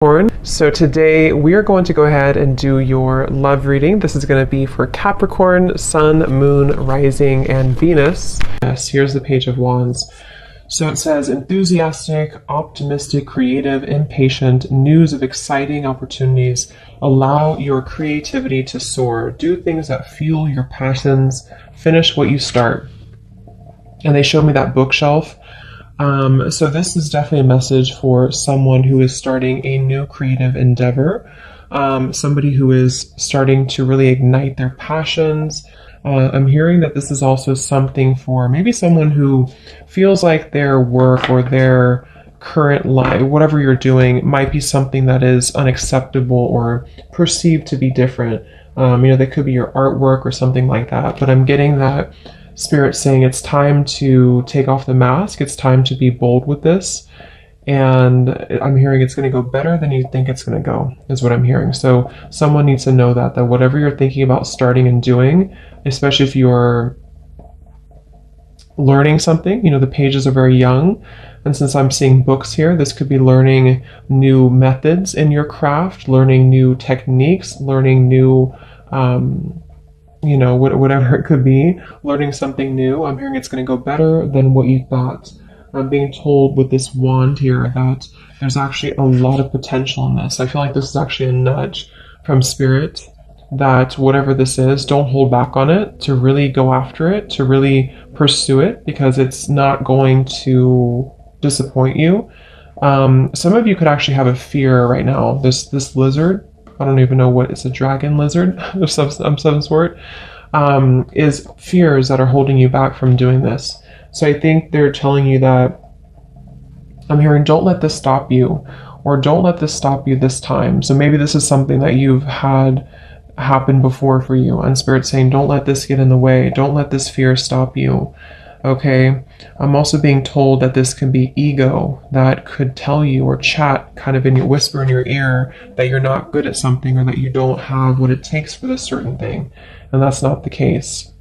So today we are going to go ahead and do your love reading. This is going to be for Capricorn, Sun, Moon, Rising, and Venus. Yes, here's the Page of Wands. So it says, enthusiastic, optimistic, creative, impatient, news of exciting opportunities. Allow your creativity to soar. Do things that fuel your passions. Finish what you start. And they showed me that bookshelf. So this is definitely a message for someone who is starting a new creative endeavor, somebody who is starting to really ignite their passions. I'm hearing that this is also something for maybe someone who feels like their work or their current life, whatever you're doing, might be something that is unacceptable or perceived to be different. That could be your artwork or something like that, but I'm getting that Spirit saying it's time to take off the mask. It's time to be bold with this. And I'm hearing it's going to go better than you think it's going to go, is what I'm hearing. So someone needs to know that whatever you're thinking about starting and doing, especially if you're learning something, the pages are very young. And since I'm seeing books here, this could be learning new methods in your craft, learning new techniques, learning new whatever it could be, learning something new. I'm hearing it's going to go better than what you thought. I'm being told with this wand here that there's actually a lot of potential in this. I feel like this is actually a nudge from Spirit that whatever this is, don't hold back on it, to really go after it, to really pursue it, because it's not going to disappoint you. Some of you could actually have a fear right now. This lizard, I don't even know what, it's a dragon lizard of some sort, is fears that are holding you back from doing this. So I think they're telling you that, I'm hearing, don't let this stop you, or don't let this stop you this time. So maybe this is something that you've had happen before for you, and Spirit's saying, don't let this get in the way. Don't let this fear stop you. Okay, I'm also being told that this can be ego that could tell you or chat kind of in your whisper in your ear that you're not good at something or that you don't have what it takes for this certain thing. And that's not the case.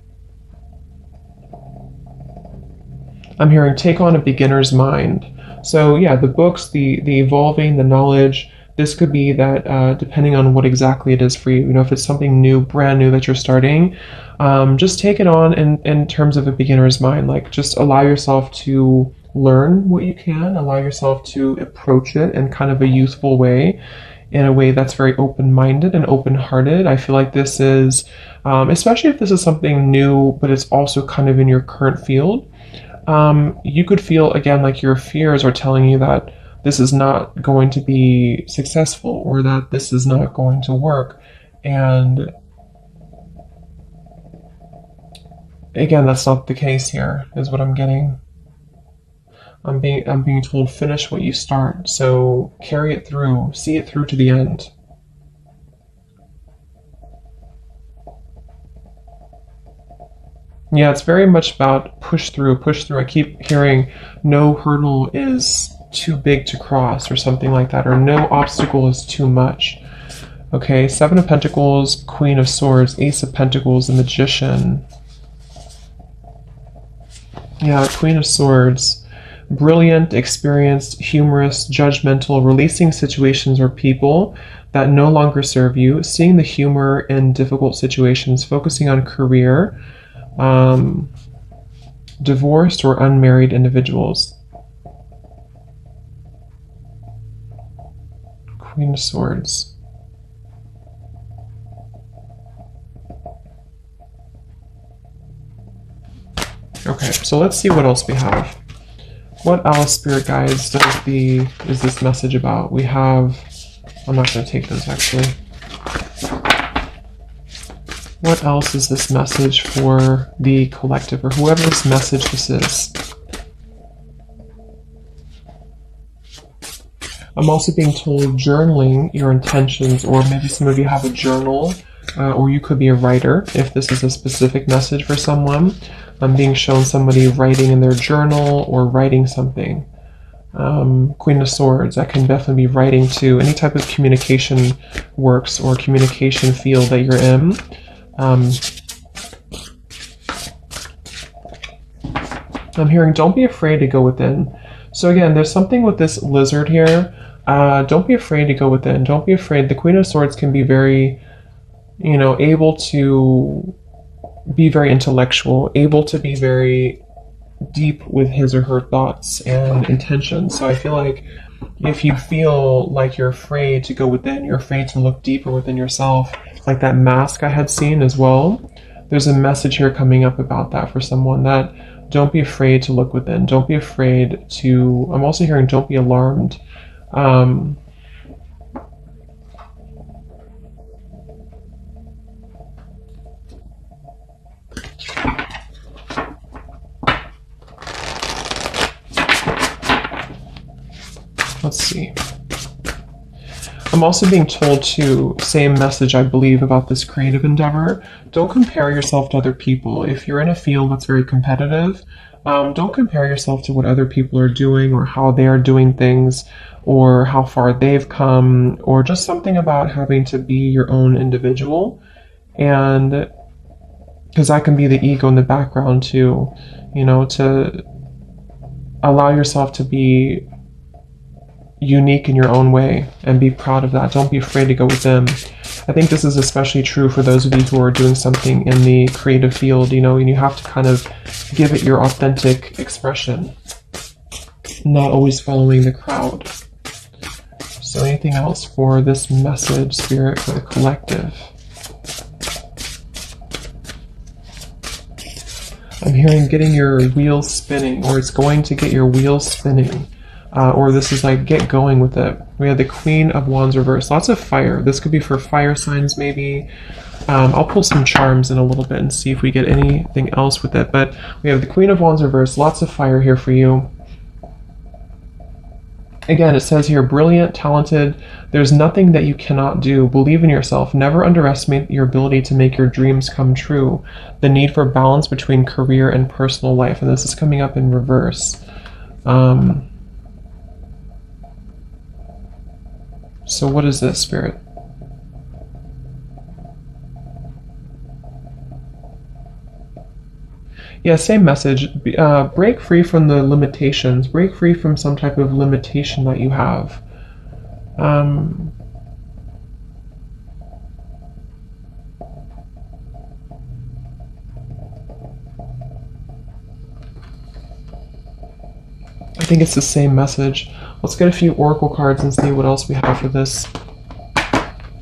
I'm hearing take on a beginner's mind. So yeah, the books, the evolving, the knowledge, this could be that depending on what exactly it is for you. If it's something new, brand new that you're starting, just take it on in terms of a beginner's mind. Like, just allow yourself to learn what you can, allow yourself to approach it in kind of a youthful way, in a way that's very open-minded and open-hearted. I feel like this is, especially if this is something new, but it's also kind of in your current field, you could feel, again, like your fears are telling you that this is not going to be successful, or that this is not going to work. And again, that's not the case here, is what I'm getting. I'm being told, finish what you start. So carry it through, see it through to the end. Yeah, it's very much about push through. I keep hearing no hurdle is too big to cross, or something like that, or no obstacle is too much. Okay, 7 of Pentacles, Queen of Swords, Ace of Pentacles, the Magician. Yeah, Queen of Swords. Brilliant, experienced, humorous, judgmental, releasing situations or people that no longer serve you, seeing the humor in difficult situations, focusing on career, divorced or unmarried individuals. Queen of Swords. Okay, so let's see what else we have. What else, Spirit Guides, is this message about? We have, I'm not going to take those actually. What else is this message for the collective, or whoever's message this is? I'm also being told journaling your intentions, or maybe some of you have a journal, or you could be a writer if this is a specific message for someone. I'm being shown somebody writing in their journal or writing something. Queen of Swords, that can definitely be writing to any type of communication works or communication field that you're in. I'm hearing don't be afraid to go within. So again, there's something with this lizard here. don't be afraid to go within. Don't be afraid. The Queen of Swords can be very, able to be very intellectual, able to be very deep with his or her thoughts and intentions. So I feel like if you feel like you're afraid to go within, you're afraid to look deeper within yourself, like that mask I had seen as well, there's a message here coming up about that for someone, that don't be afraid to look within. Don't be afraid to, I'm also hearing don't be alarmed. Let's see. I'm also being told to, same message I believe about this creative endeavor, don't compare yourself to other people. If you're in a field that's very competitive, don't compare yourself to what other people are doing or how they are doing things or how far they've come, or just something about having to be your own individual. And because that can be the ego in the background too, to allow yourself to be unique in your own way and be proud of that. Don't be afraid to go within. I think this is especially true for those of you who are doing something in the creative field, and you have to kind of give it your authentic expression, not always following the crowd. So anything else for this message, Spirit, for the collective? I'm hearing getting your wheels spinning, or it's going to get your wheels spinning. Or this is like get going with it. We have the Queen of Wands reversed. Lots of fire. This could be for fire signs maybe. I'll pull some charms in a little bit and see if we get anything else with it. But we have the Queen of Wands reversed. Lots of fire here for you. Again, it says here, brilliant, talented. There's nothing that you cannot do. Believe in yourself. Never underestimate your ability to make your dreams come true. The need for balance between career and personal life. And this is coming up in reverse. So what is this, Spirit? Yeah, same message. Break free from the limitations. Break free from some type of limitation that you have. I think it's the same message. Let's get a few oracle cards and see what else we have for this.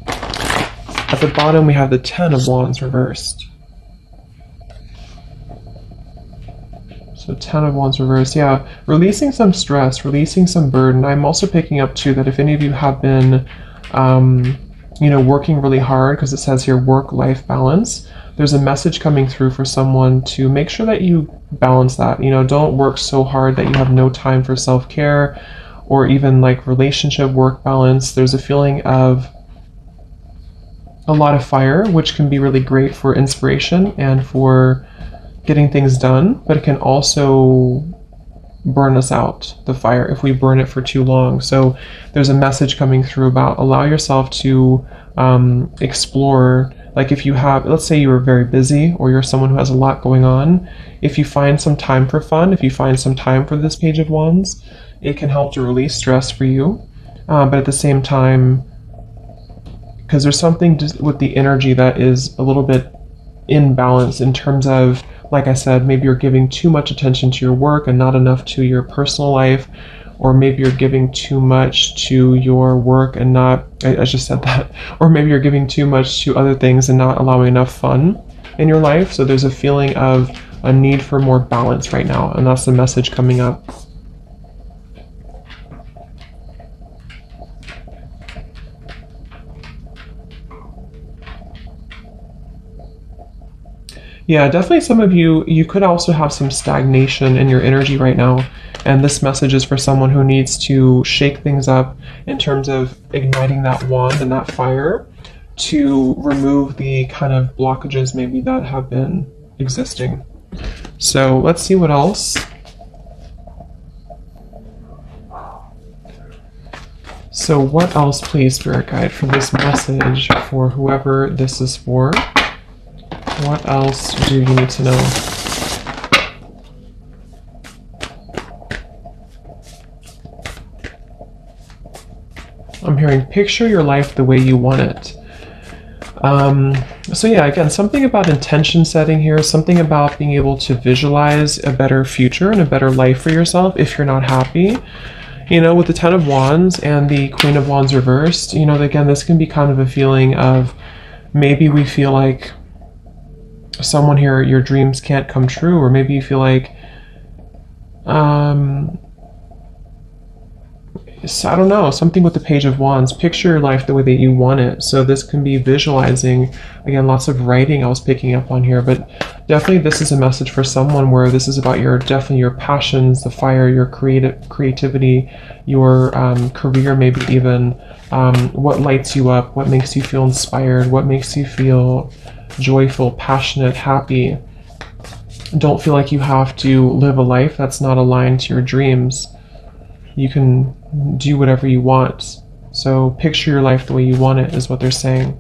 At the bottom we have the Ten of Wands reversed. So Ten of Wands reversed, yeah. Releasing some stress, releasing some burden. I'm also picking up too that if any of you have been, working really hard, because it says here work-life balance, there's a message coming through for someone to make sure that you balance that. Don't work so hard that you have no time for self-care or even like relationship work balance. There's a feeling of a lot of fire, which can be really great for inspiration and for getting things done, but it can also burn us out, the fire, if we burn it for too long. So there's a message coming through about allow yourself to explore. Like if you have, let's say you were very busy or you're someone who has a lot going on, if you find some time for fun, if you find some time for this Page of Wands, it can help to release stress for you. But at the same time, because there's something with the energy that is a little bit imbalanced in terms of, like I said, maybe you're giving too much attention to your work and not enough to your personal life, or maybe you're giving too much to your work and not, I just said that, or maybe you're giving too much to other things and not allowing enough fun in your life. So there's a feeling of a need for more balance right now, and that's the message coming up. Yeah, definitely some of you could also have some stagnation in your energy right now. And this message is for someone who needs to shake things up in terms of igniting that wand and that fire to remove the kind of blockages maybe that have been existing. So let's see what else. So what else, please, Spirit Guide, for this message for whoever this is for? What else do you need to know? I'm hearing picture your life the way you want it. So yeah, again, something about intention setting here, something about being able to visualize a better future and a better life for yourself if you're not happy. You know, with the Ten of Wands and the Queen of Wands reversed, you know, again, this can be kind of a feeling of maybe we feel like someone here, your dreams can't come true, or maybe you feel like, so I don't know, something with the Page of Wands. Picture your life the way that you want it. So this can be visualizing, again, lots of writing I was picking up on here, but definitely this is a message for someone where this is about definitely your passions, the fire, your creativity, your career, maybe even what lights you up, what makes you feel inspired, what makes you feel joyful, passionate, happy. Don't feel like you have to live a life that's not aligned to your dreams. You can do whatever you want. So picture your life the way you want it is what they're saying.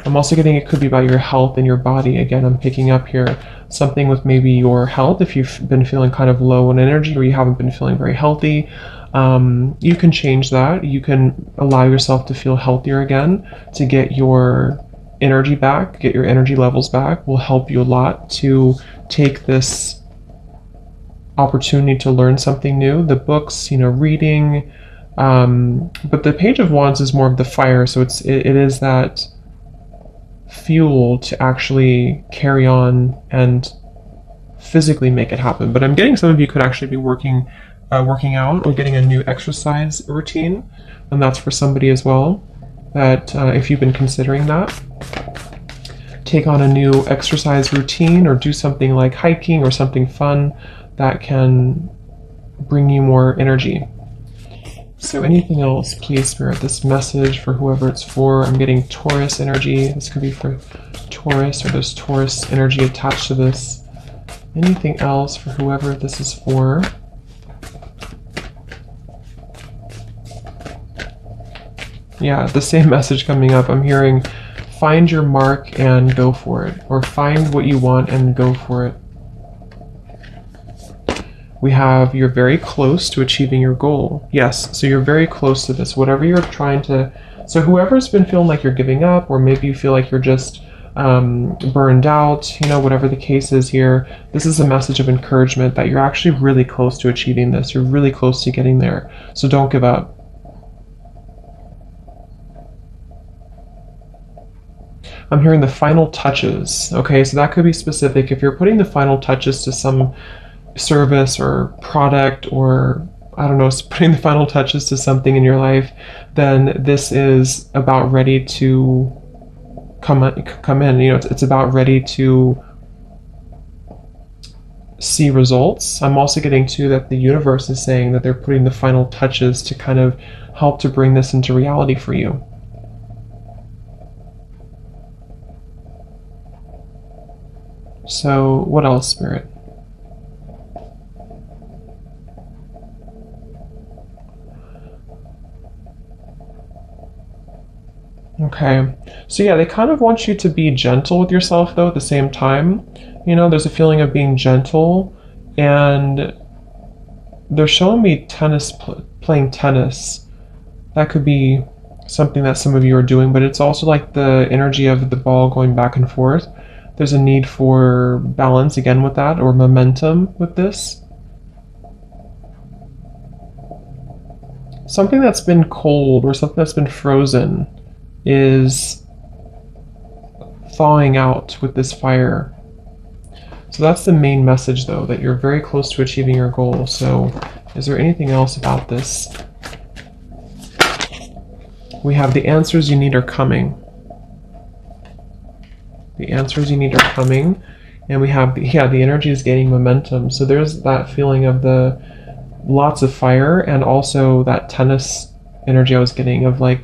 I'm also getting it could be about your health and your body. Again, I'm picking up here something with maybe your health. If you've been feeling kind of low in energy or you haven't been feeling very healthy, you can change that. You can allow yourself to feel healthier again, to get your energy back, get your energy levels back. Will help you a lot to take this opportunity to learn something new. The books, you know, reading, but the Page of Wands is more of the fire, so it is that fuel to actually carry on and physically make it happen. But I'm getting some of you could actually be working out or getting a new exercise routine, and that's for somebody as well, that if you've been considering that, take on a new exercise routine or do something like hiking or something fun that can bring you more energy. So anything else, please, Spirit, this message for whoever it's for. I'm getting Taurus energy. This could be for Taurus, or there's Taurus energy attached to this. Anything else for whoever this is for? Yeah, the same message coming up. I'm hearing find your mark and go for it, or find what you want and go for it. We have you're very close to achieving your goal. Yes, so you're very close to this. Whatever you're trying to... So whoever's been feeling like you're giving up, or maybe you feel like you're just burned out, you know, whatever the case is here, this is a message of encouragement that you're actually really close to achieving this. You're really close to getting there. So don't give up. I'm hearing the final touches. Okay, so that could be specific. If you're putting the final touches to some service or product, or I don't know, putting the final touches to something in your life, then this is about ready to come in. You know, it's about ready to see results. I'm also getting too that the universe is saying that they're putting the final touches to kind of help to bring this into reality for you. So what else, Spirit? Okay, so yeah, they kind of want you to be gentle with yourself though at the same time. You know, there's a feeling of being gentle, and they're showing me playing tennis. That could be something that some of you are doing, but it's also like the energy of the ball going back and forth. There's a need for balance again with that, or momentum with this. Something that's been cold or something that's been frozen is thawing out with this fire. So that's the main message though, that you're very close to achieving your goal. So is there anything else about this? We have the answers you need are coming. The answers you need are coming. And we have, the energy is gaining momentum. So there's that feeling of the lots of fire, and also that tennis energy I was getting of like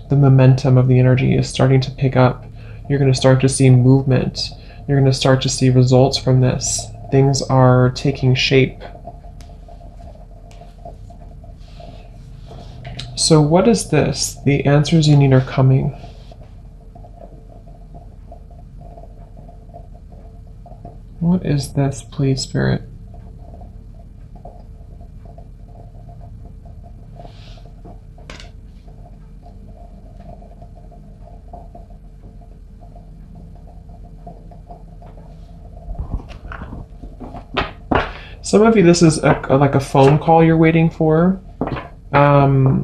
the momentum of the energy is starting to pick up. You're going to start to see movement. You're going to start to see results from this. Things are taking shape. So what is this? The answers you need are coming. What is this, please, Spirit? Some of you, this is like a phone call you're waiting for. Or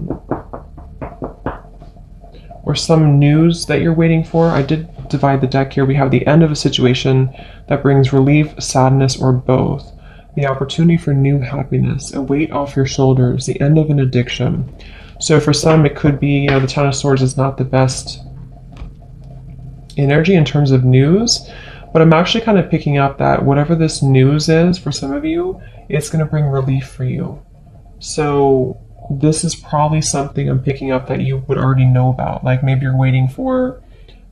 some news that you're waiting for. I did divide the deck here. We have the end of a situation that brings relief, sadness, or both. The opportunity for new happiness, a weight off your shoulders, the end of an addiction. So for some, it could be, the Ten of Swords is not the best energy in terms of news, but I'm actually kind of picking up that whatever this news is for some of you, it's going to bring relief for you. So this is probably something I'm picking up that you would already know about. Like maybe you're waiting for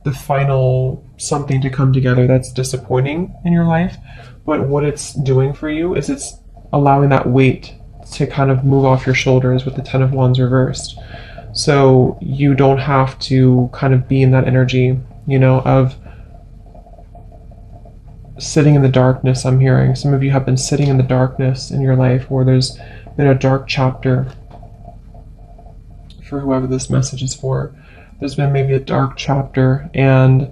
the final something to come together that's disappointing in your life. But what it's doing for you is it's allowing that weight to kind of move off your shoulders with the Ten of Wands reversed. So you don't have to kind of be in that energy, of sitting in the darkness. I'm hearing some of you have been sitting in the darkness in your life, or there's been a dark chapter. For whoever this message is for, there's been maybe a dark chapter, and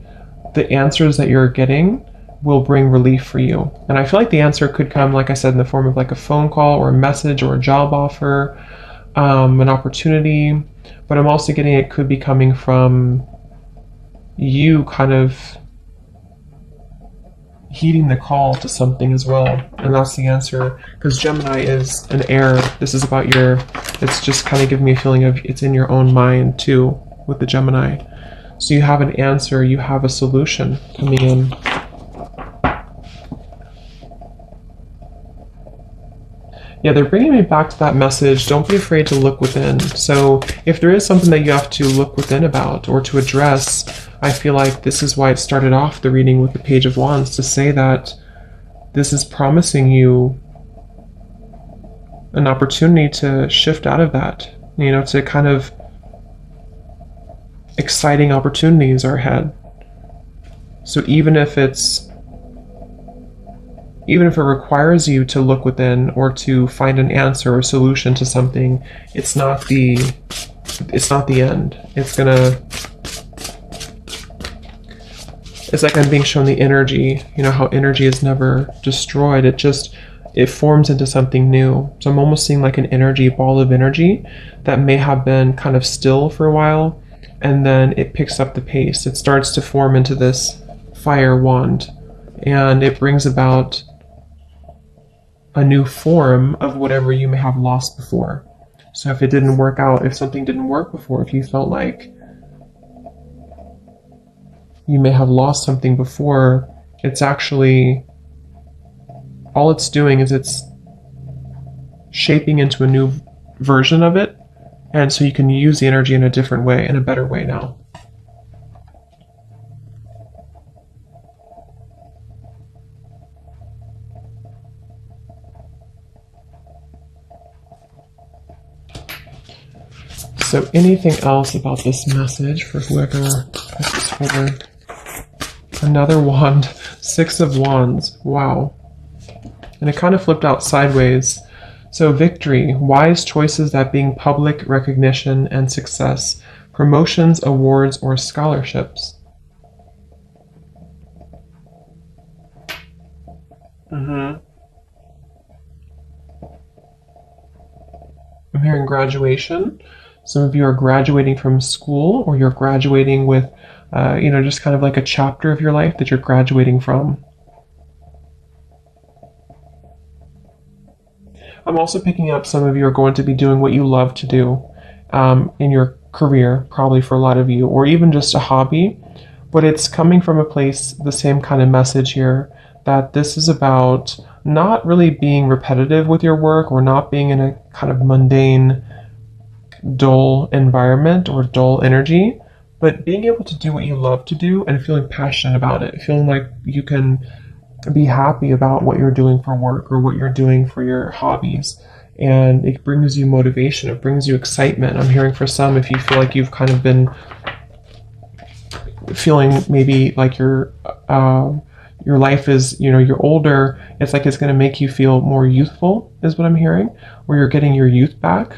the answers that you're getting will bring relief for you. And I feel like the answer could come, like I said, in the form of like a phone call or a message or a job offer, an opportunity. But I'm also getting it could be coming from you kind of heeding the call to something as well. And that's the answer, because Gemini is an air. This is about it's just kind of giving me a feeling of it's in your own mind too with the Gemini. So you have an answer, you have a solution coming in. Yeah, they're bringing me back to that message. Don't be afraid to look within. So if there is something that you have to look within about or to address, I feel like this is why it started off the reading with the Page of Wands, to say that this is promising you an opportunity to shift out of that, to kind of exciting opportunities are ahead. So even if it requires you to look within or to find an answer or solution to something, it's not the end. It's like I'm being shown the energy, how energy is never destroyed. It forms into something new. So I'm almost seeing like an energy, ball of energy that may have been kind of still for a while, and then it picks up the pace. It starts to form into this fire wand, and it brings about a new form of whatever you may have lost before. So if it didn't work out, if something didn't work before, if you felt like you may have lost something before, it's actually, all it's doing is it's shaping into a new version of it, and so you can use the energy in a different way, in a better way now. So anything else about this message for whoever this is for? Another wand, Six of Wands, wow. And it kind of flipped out sideways. So victory, wise choices that bring public recognition and success, promotions, awards, or scholarships. I'm hearing graduation. Some of you are graduating from school, or you're graduating with, just kind of like a chapter of your life that you're graduating from. I'm also picking up some of you are going to be doing what you love to do in your career, probably for a lot of you, or even just a hobby. But it's coming from a place, the same kind of message here, that this is about not really being repetitive with your work, or not being in a kind of mundane, dull environment or dull energy, but being able to do what you love to do and feeling passionate about it, feeling like you can be happy about what you're doing for work or what you're doing for your hobbies. And it brings you motivation, it brings you excitement. I'm hearing for some, if you feel like you've kind of been feeling maybe like your life is, you're older, it's like it's going to make you feel more youthful, is what I'm hearing, where you're getting your youth back.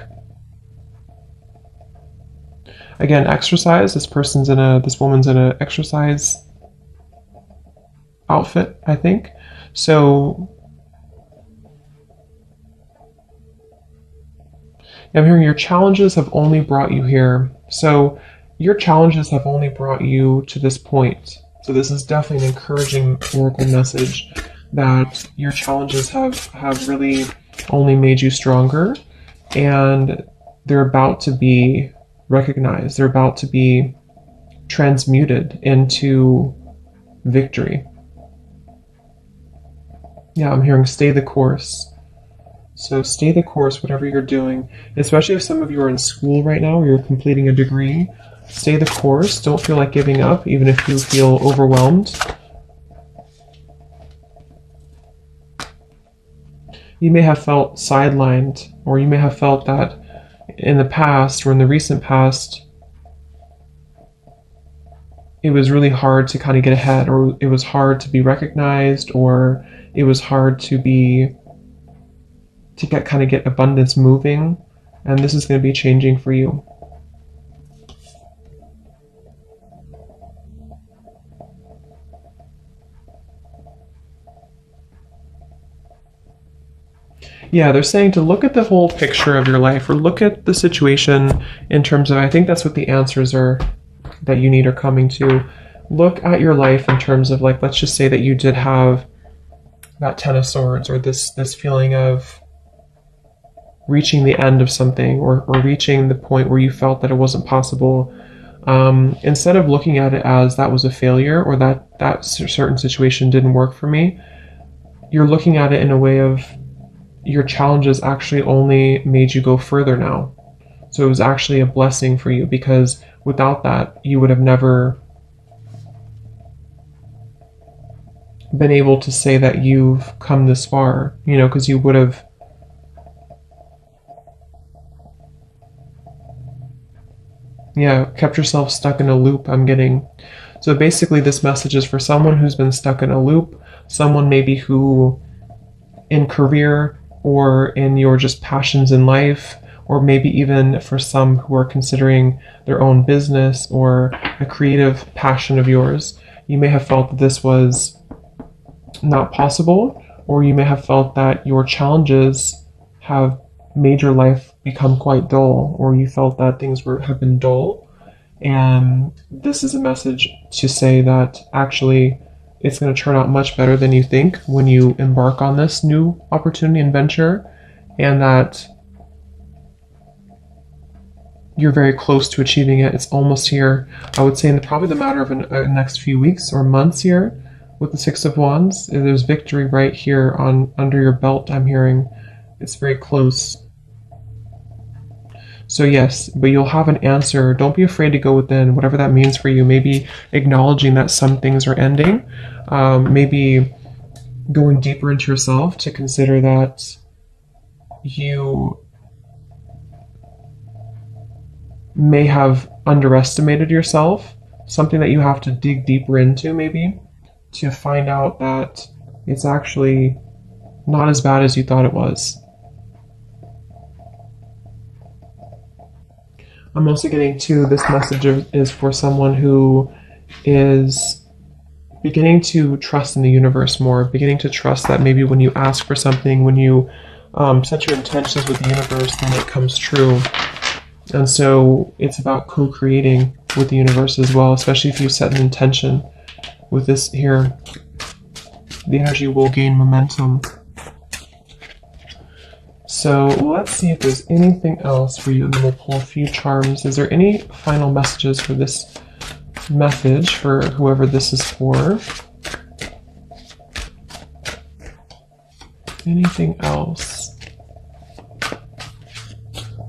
Again, exercise. This woman's in a exercise outfit, I think. So I'm hearing your challenges have only brought you here. So your challenges have only brought you to this point. So this is definitely an encouraging oracle message that your challenges have really only made you stronger, and they're about to be recognized. They're about to be transmuted into victory. Yeah, I'm hearing stay the course. So stay the course, whatever you're doing, especially if some of you are in school right now or you're completing a degree. Stay the course. Don't feel like giving up, even if you feel overwhelmed. You may have felt sidelined, or you may have felt that in the past or in the recent past, it was really hard to kind of get ahead, or it was hard to be recognized, or it was hard to get abundance moving. And this is going to be changing for you. Yeah, they're saying to look at the whole picture of your life, or look at the situation in terms of, I think that's what the answers are that you need are coming to. Look at your life in terms of, like, let's just say that you did have that Ten of Swords, or this feeling of reaching the end of something, or reaching the point where you felt that it wasn't possible. Instead of looking at it as that was a failure, or that certain situation didn't work for me, you're looking at it in a way of your challenges actually only made you go further now. So it was actually a blessing for you, because without that, you would have never been able to say that you've come this far, because you would have kept yourself stuck in a loop, I'm getting. So basically this message is for someone who's been stuck in a loop, someone maybe who in career or in your just passions in life, or maybe even for some who are considering their own business or a creative passion of yours, you may have felt that this was not possible, or you may have felt that your challenges have made your life become quite dull, or you felt that things have been dull. And this is a message to say that actually it's going to turn out much better than you think when you embark on this new opportunity and venture, and that you're very close to achieving it. It's almost here. I would say in probably the matter of the next few weeks or months here with the Six of Wands. There's victory right here under your belt, I'm hearing. It's very close. So yes, but you'll have an answer. Don't be afraid to go within, whatever that means for you. Maybe acknowledging that some things are ending. Maybe going deeper into yourself to consider that you may have underestimated yourself. Something that you have to dig deeper into, maybe, to find out that it's actually not as bad as you thought it was. I'm also getting to this message is for someone who is beginning to trust in the universe more, beginning to trust that maybe when you ask for something, when you set your intentions with the universe, then it comes true. And so it's about co-creating with the universe as well, especially if you set an intention with this here. The energy will gain momentum. So let's see if there's anything else for you, and then we'll pull a few charms. Is there any final messages for this message for whoever this is for? Anything else?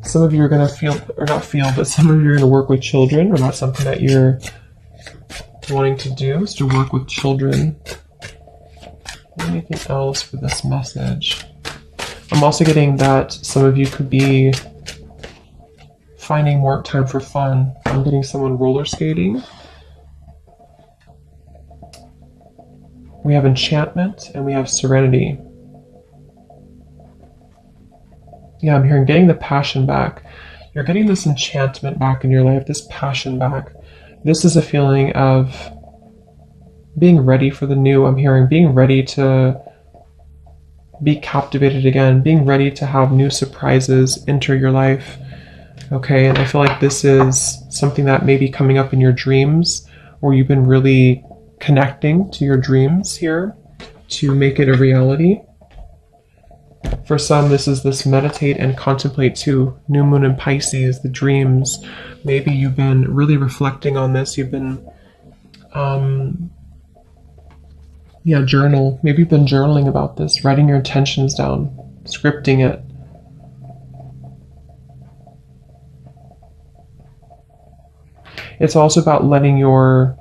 Some of you are going to feel, or not feel, but some of you are going to work with children, or that's something that you're wanting to do, is to work with children. Anything else for this message? I'm also getting that some of you could be finding more time for fun. I'm getting someone roller skating. We have enchantment and we have serenity. Yeah, I'm hearing getting the passion back. You're getting this enchantment back in your life, this passion back. This is a feeling of being ready for the new. I'm hearing being ready to be captivated again, being ready to have new surprises enter your life. Okay, and I feel like this is something that may be coming up in your dreams, or you've been really connecting to your dreams here to make it a reality. For some, this is this meditate and contemplate too. New moon in Pisces, the dreams. Maybe you've been really reflecting on this. You've been, journal. Maybe you've been journaling about this, writing your intentions down, scripting it. It's also about letting your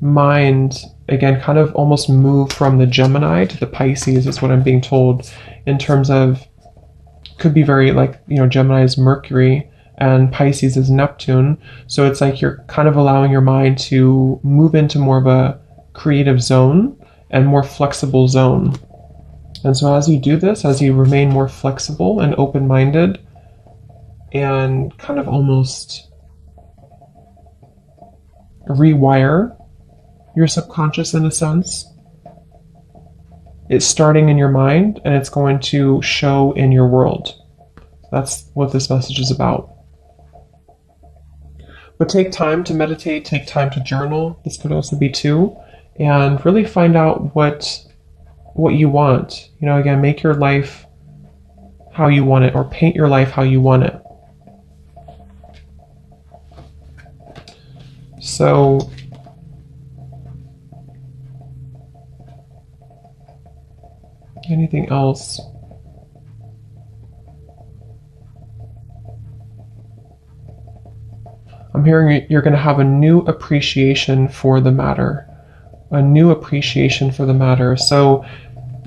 mind, again, kind of almost move from the Gemini to the Pisces is what I'm being told, in terms of, could be very like, Gemini is Mercury and Pisces is Neptune. So it's like you're kind of allowing your mind to move into more of a creative zone and more flexible zone. And so as you do this, as you remain more flexible and open-minded and kind of almost rewire your subconscious in a sense, it's starting in your mind and it's going to show in your world. That's what this message is about. But take time to meditate, take time to journal. This could also be too, and really find out what you want. Again, make your life how you want it, or paint your life how you want it. So anything else? I'm hearing you're going to have a new appreciation for the matter. A new appreciation for the matter. So,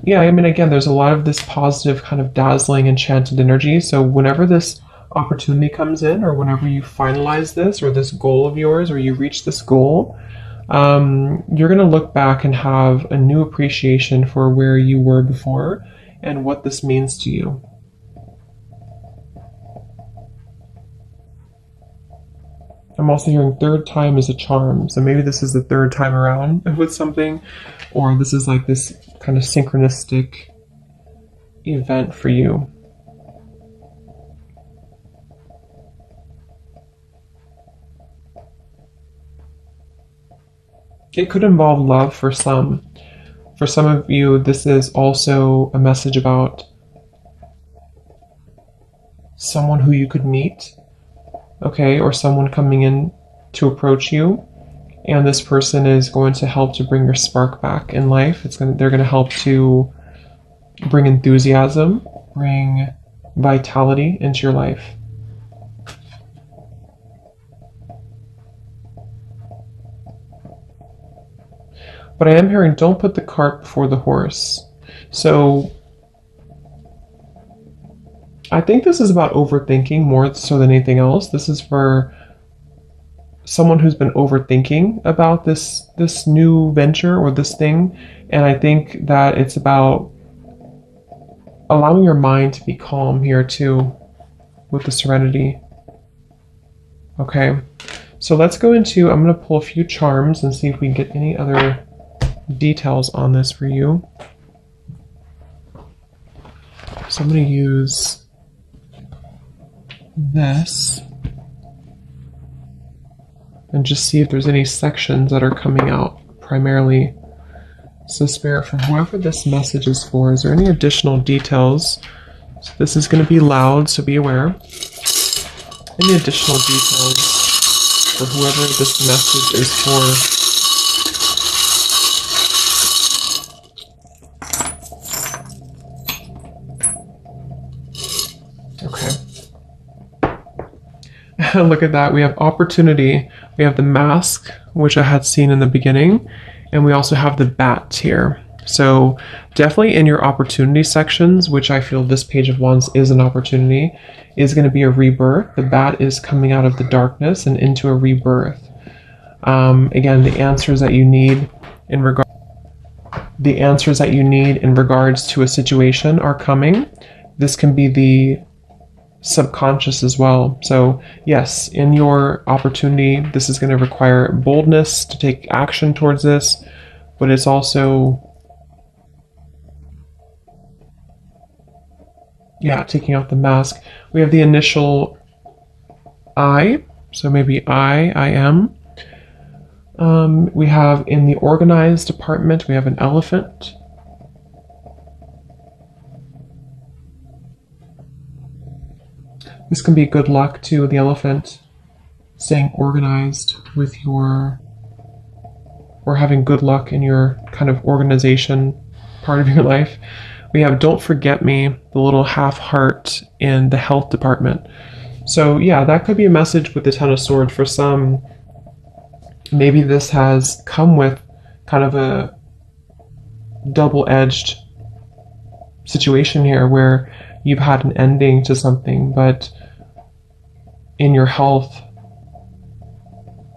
again, there's a lot of this positive kind of dazzling, enchanted energy. So whenever this opportunity comes in, or whenever you finalize this, or this goal of yours, or you reach this goal, you're going to look back and have a new appreciation for where you were before and what this means to you. I'm also hearing third time is a charm. So maybe this is the third time around with something, or this is like this kind of synchronistic event for you. It could involve love for some. For some of you, this is also a message about someone who you could meet, okay, or someone coming in to approach you, and this person is going to help to bring your spark back in life. They're going to help to bring enthusiasm, bring vitality into your life. But I am hearing, don't put the cart before the horse. So I think this is about overthinking more so than anything else. This is for someone who's been overthinking about this new venture or this thing. And I think that it's about allowing your mind to be calm here too, with the serenity. Okay, so let's go into, I'm going to pull a few charms and see if we can get any other details on this for you. So I'm going to use this and just see if there's any sections that are coming out primarily. So Spirit, for whoever this message is for, is there any additional details? So this is going to be loud, so be aware. Any additional details for whoever this message is for? Look at that. We have opportunity. We have the mask, which I had seen in the beginning, and we also have the bat here. So definitely in your opportunity sections, which I feel this Page of Wands is an opportunity, is going to be a rebirth. The bat is coming out of the darkness and into a rebirth. Again, the answers that you need in regards to a situation are coming. This can be the subconscious as well. So yes, in your opportunity, this is going to require boldness to take action towards this, but it's also Yeah, taking off the mask. We have the initial I, so maybe I am. We have in the organized department, we have an elephant. This can be good luck to the elephant, staying organized with your, or having good luck in your kind of organization part of your life. We have don't forget me, the little half heart in the health department. So yeah, that could be a message with the Ten of Swords for some. Maybe this has come with kind of a double-edged situation here where you've had an ending to something, but in your health,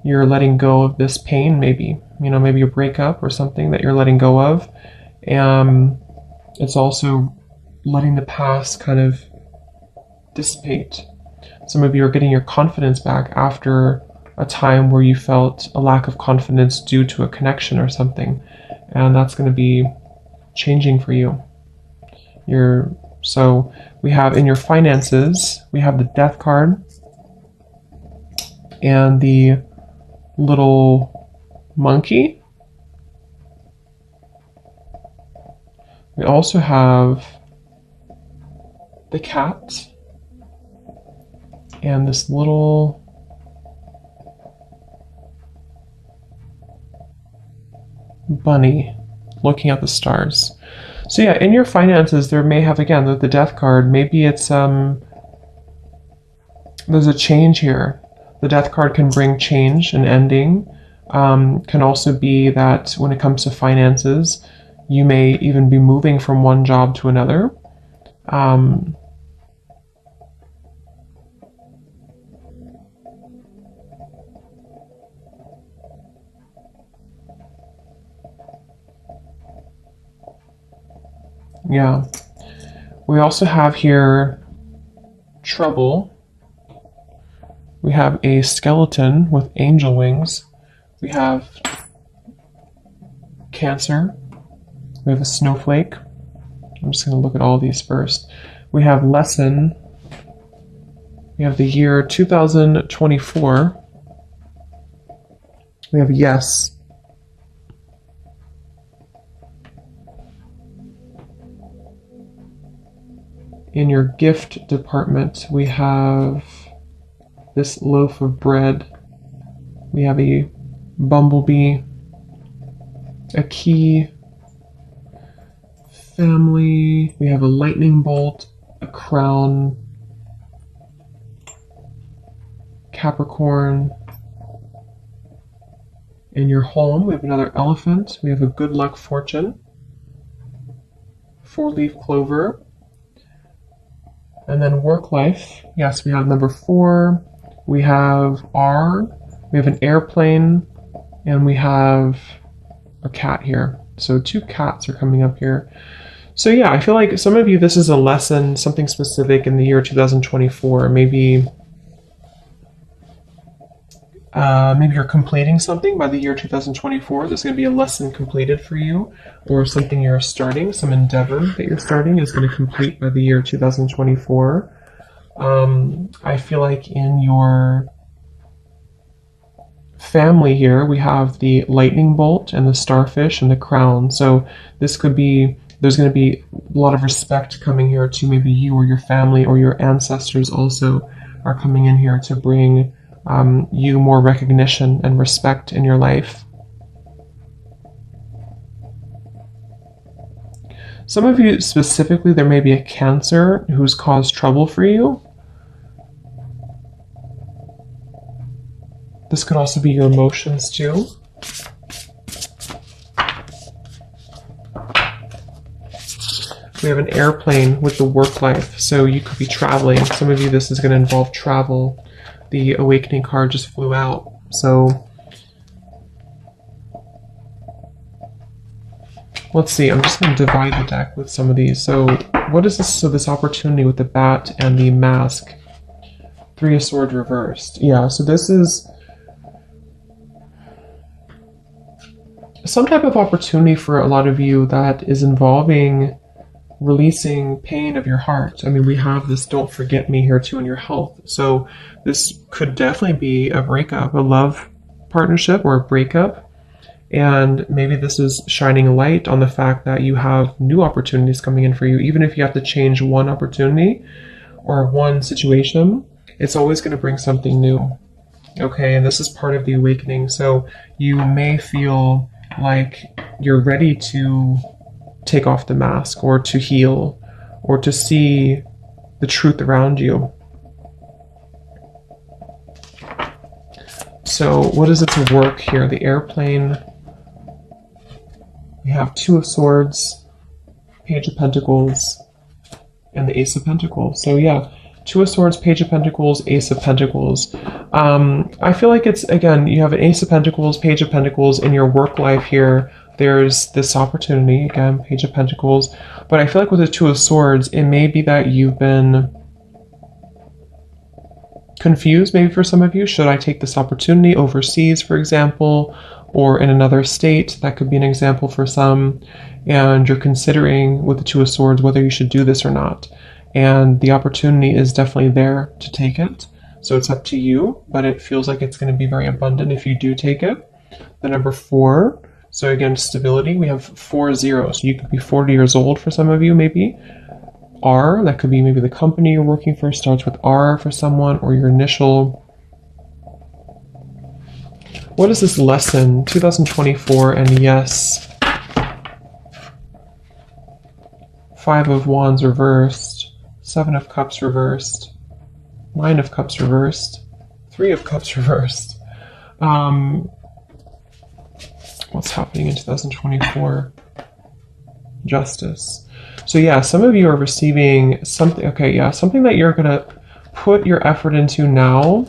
you're letting go of this pain, maybe. You know, maybe a breakup or something that you're letting go of. It's also letting the past kind of dissipate. Some of you are getting your confidence back after a time where you felt a lack of confidence due to a connection or something. And that's going to be changing for you. So we have in your finances, we have the Death card and the little monkey. We also have the cat and this little bunny looking at the stars. So yeah, in your finances, there may have, again, the Death card, maybe it's, there's a change here. The Death card can bring change and ending. Can also be that when it comes to finances, you may even be moving from one job to another. Yeah. We also have here trouble. We have a skeleton with angel wings. We have Cancer. We have a snowflake. I'm just going to look at all these first. We have lesson. We have the year 2024. We have yes. In your gift department, we have this loaf of bread. We have a bumblebee, a key, family. We have a lightning bolt, a crown, Capricorn. In your home, we have another elephant. We have a good luck fortune, 4-leaf clover. And then work life, yes, we have number 4, we have R, we have an airplane, and we have a cat here. So 2 cats are coming up here. So yeah, I feel like some of you, this is a lesson, something specific in the year 2024. Maybe you're completing something by the year 2024. There's going to be a lesson completed for you, or something you're starting, some endeavor that you're starting is going to complete by the year 2024. I feel like in your family here, we have the lightning bolt and the starfish and the crown. So this could be, there's going to be a lot of respect coming here to maybe you or your family or your ancestors also are coming in here to bring you more recognition and respect in your life. Some of you specifically, there may be a Cancer who's caused trouble for you. This could also be your emotions too. We have an airplane with the work life, so you could be traveling. Some of you, this is going to involve travel. The awakening card just flew out, so let's see. I'm just going to divide the deck with some of these. So what is this? So this opportunity with the bat and the mask, 3 of Swords reversed. Yeah, so this is some type of opportunity for a lot of you that is involving releasing pain of your heart. I mean, we have this don't forget me here too in your health. So this could definitely be a breakup, a love partnership or a breakup. And maybe this is shining a light on the fact that you have new opportunities coming in for you. Even if you have to change one opportunity or one situation, it's always going to bring something new. Okay, and this is part of the awakening. So you may feel like you're ready to take off the mask or to heal or to see the truth around you. So what is it to work here? The airplane. We have Two of Swords, Page of Pentacles, and the Ace of Pentacles. So yeah, Two of Swords, Page of Pentacles, Ace of Pentacles. I feel like it's, again, you have an Ace of Pentacles, Page of Pentacles in your work life here. There's this opportunity, again, Page of Pentacles. But I feel like with the Two of Swords, it may be that you've been confused, maybe for some of you. Should I take this opportunity overseas, for example, or in another state? That could be an example for some. And you're considering with the Two of Swords whether you should do this or not. And the opportunity is definitely there to take it. So it's up to you, but it feels like it's going to be very abundant if you do take it. The number 4. So again, stability, we have 40. So you could be 40 years old for some of you, maybe. R, that could be maybe the company you're working for, starts with R for someone, or your initial. What is this lesson? 2024, and yes. 5 of Wands reversed, 7 of Cups reversed, 9 of Cups reversed, 3 of Cups reversed. What's happening in 2024? Justice. So yeah, some of you are receiving something. Okay, yeah, something that you're gonna put your effort into now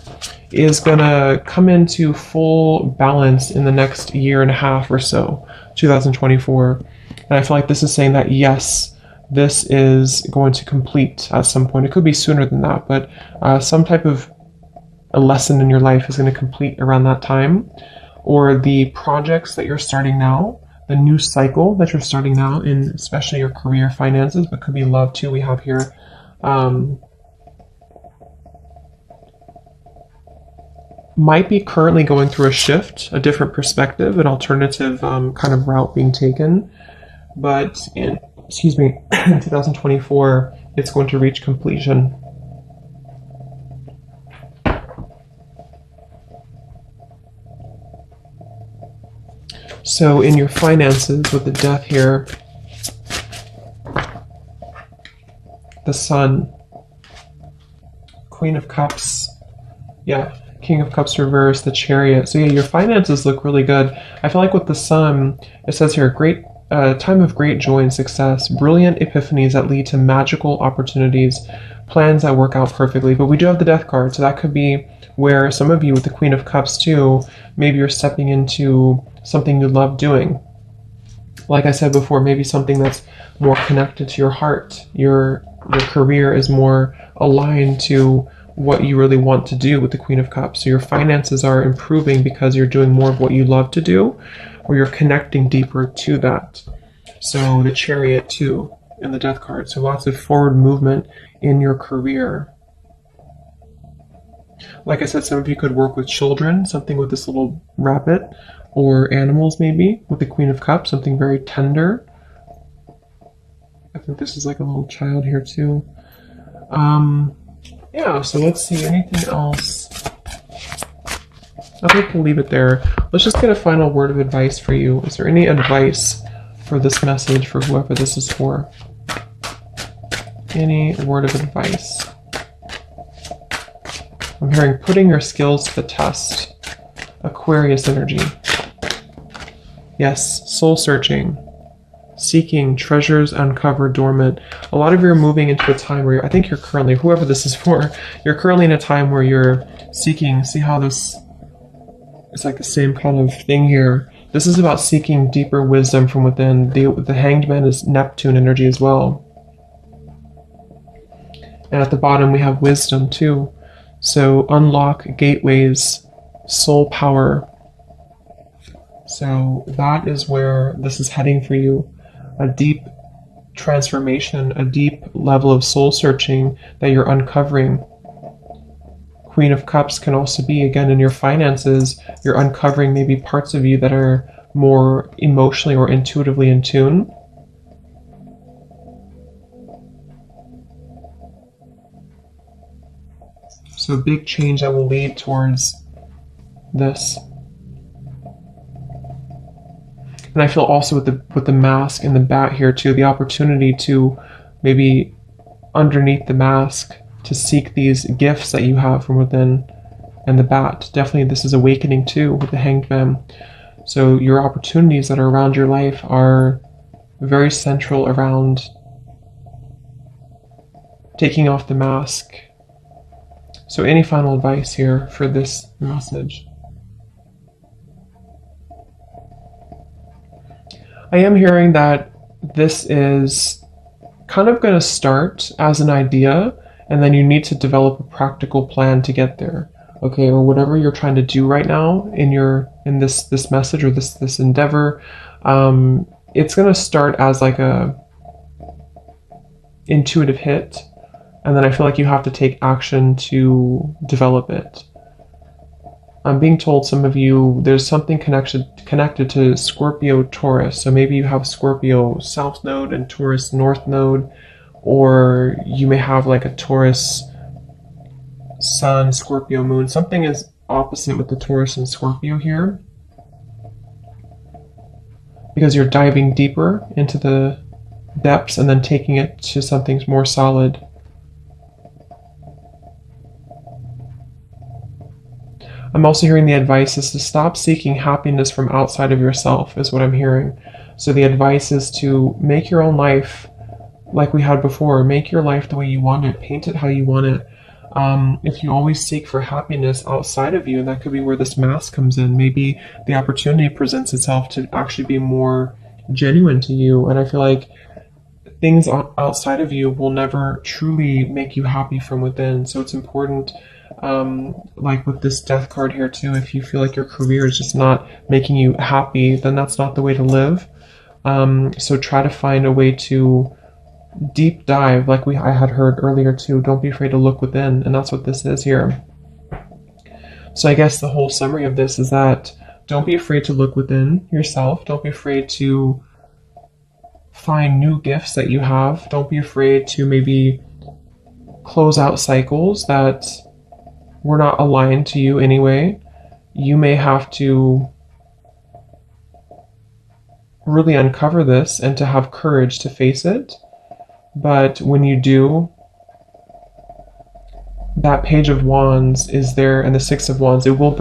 is gonna come into full balance in the next year and a half or so, 2024. And I feel like this is saying that yes, this is going to complete at some point. It could be sooner than that, but some type of a lesson in your life is going to complete around that time. Or the projects that you're starting now, the new cycle that you're starting now in especially your career, finances, but could be love too, we have here. Might be currently going through a shift, a different perspective, an alternative kind of route being taken. But in 2024, it's going to reach completion. So in your finances, with the Death here, the Sun, Queen of Cups, yeah, King of Cups reversed, the Chariot. So yeah, your finances look really good. I feel like with the Sun, it says here, great time of great joy and success, brilliant epiphanies that lead to magical opportunities, plans that work out perfectly. But we do have the Death card, so that could be where some of you with the Queen of Cups too, maybe you're stepping into something you love doing. Like I said before, maybe something that's more connected to your heart. Your career is more aligned to what you really want to do with the Queen of Cups. So your finances are improving because you're doing more of what you love to do, or you're connecting deeper to that. So the Chariot too, and the Death card. So lots of forward movement in your career. Like I said, some of you could work with children, something with this little rabbit, or animals maybe, with the Queen of Cups, something very tender. I think this is like a little child here too. Yeah, so let's see, anything else? I think we'll leave it there. Let's just get a final word of advice for you. Is there any advice for this message for whoever this is for? Any word of advice? I'm hearing putting your skills to the test. Aquarius energy. Yes, soul searching. Seeking treasures uncovered dormant. A lot of you are moving into a time where I think you're currently, whoever this is for, you're currently in a time where you're seeking, see how this, it's like the same kind of thing here. This is about seeking deeper wisdom from within. The Hanged Man is Neptune energy as well. And at the bottom we have wisdom too. So unlock gateways, soul power. So that is where this is heading for you. A deep transformation, a deep level of soul searching that you're uncovering. Queen of Cups can also be, again, in your finances, you're uncovering maybe parts of you that are more emotionally or intuitively in tune. So a big change that will lead towards this. And I feel also with the mask and the bat here too, the opportunity to maybe underneath the mask to seek these gifts that you have from within. And the bat, definitely this is awakening too with the Hanged Man. So your opportunities that are around your life are very central around taking off the mask. So any final advice here for this message? I am hearing that this is kind of going to start as an idea, and then you need to develop a practical plan to get there. Okay, or whatever you're trying to do right now in this message or this endeavor, it's going to start as like a intuitive hit, and then I feel like you have to take action to develop it. I'm being told some of you, there's something connected to Scorpio Taurus. So maybe you have Scorpio South Node and Taurus North Node, or you may have like a Taurus Sun, Scorpio Moon. Something is opposite with the Taurus and Scorpio here, because you're diving deeper into the depths and then taking it to something more solid. I'm also hearing the advice is to stop seeking happiness from outside of yourself, is what I'm hearing. So the advice is to make your own life like we had before. Make your life the way you want it. Paint it how you want it. If you always seek for happiness outside of you, and that could be where this mask comes in, maybe the opportunity presents itself to actually be more genuine to you. And I feel like things outside of you will never truly make you happy from within. So it's important, like with this death card here too, if you feel like your career is just not making you happy, then that's not the way to live. So try to find a way to deep dive, like I had heard earlier too. Don't be afraid to look within, and that's what this is here. So I guess the whole summary of this is that don't be afraid to look within yourself. Don't be afraid to find new gifts that you have. Don't be afraid to maybe close out cycles that were not aligned to you anyway. You may have to really uncover this and to have courage to face it. But when you do, that Page of Wands is there, and the Six of Wands, it will